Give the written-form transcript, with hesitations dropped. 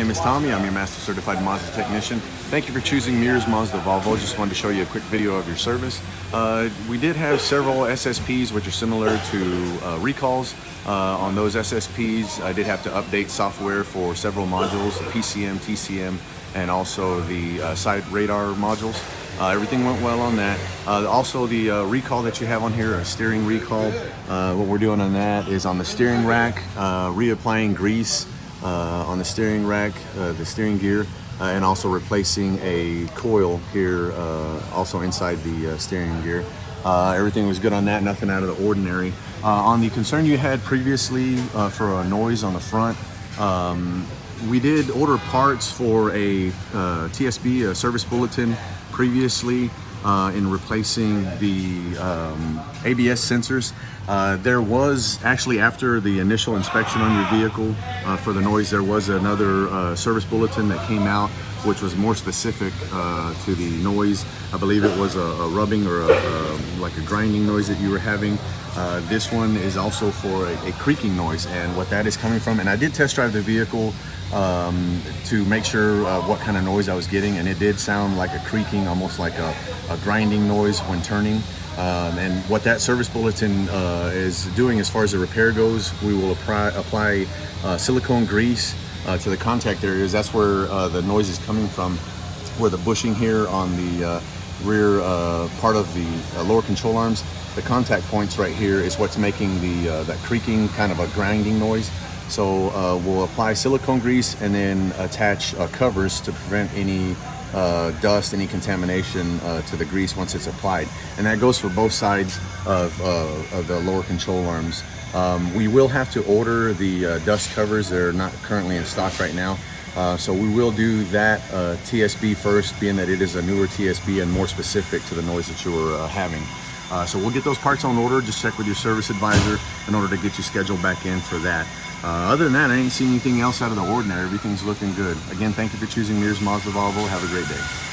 name is Tommy. I'm your Master Certified Mazda Technician. Thank you for choosing Mears Mazda Volvo. Just wanted to show you a quick video of your service. We did have several SSPs which are similar to recalls. On those SSPs, I did have to update software for several modules, the PCM, TCM, and also the side radar modules. Everything went well on that. Also the recall that you have on here, a steering recall. What we're doing on that is on the steering rack, reapplying grease on the steering rack, the steering gear, and also replacing a coil here also inside the steering gear. Everything was good on that, nothing out of the ordinary. On the concern you had previously for a noise on the front, we did order parts for a TSB, a service bulletin, previously in replacing the ABS sensors. There was actually, after the initial inspection on your vehicle for the noise, there was another service bulletin that came out which was more specific to the noise. I believe it was a rubbing or like a grinding noise that you were having. This one is also for a creaking noise, and what that is coming from. And I did test drive the vehicle to make sure what kind of noise I was getting, and it did sound like a creaking, almost like a grinding noise when turning. And what that service bulletin is doing as far as the repair goes, we will apply silicone grease to the contact areas. That's where the noise is coming from, where the bushing here on the rear part of the lower control arms, the contact points right here is what's making the that creaking, kind of a grinding noise. So we'll apply silicone grease and then attach covers to prevent any dust, any contamination to the grease once it's applied. And that goes for both sides of the lower control arms. We will have to order the dust covers. They're not currently in stock right now. So we will do that TSB first, being that it is a newer TSB and more specific to the noise that you were having. So we'll get those parts on order. Just check with your service advisor in order to get you scheduled back in for that. Other than that, I ain't seen anything else out of the ordinary. Everything's looking good. Again, thank you for choosing Mears Mazda Volvo. Have a great day.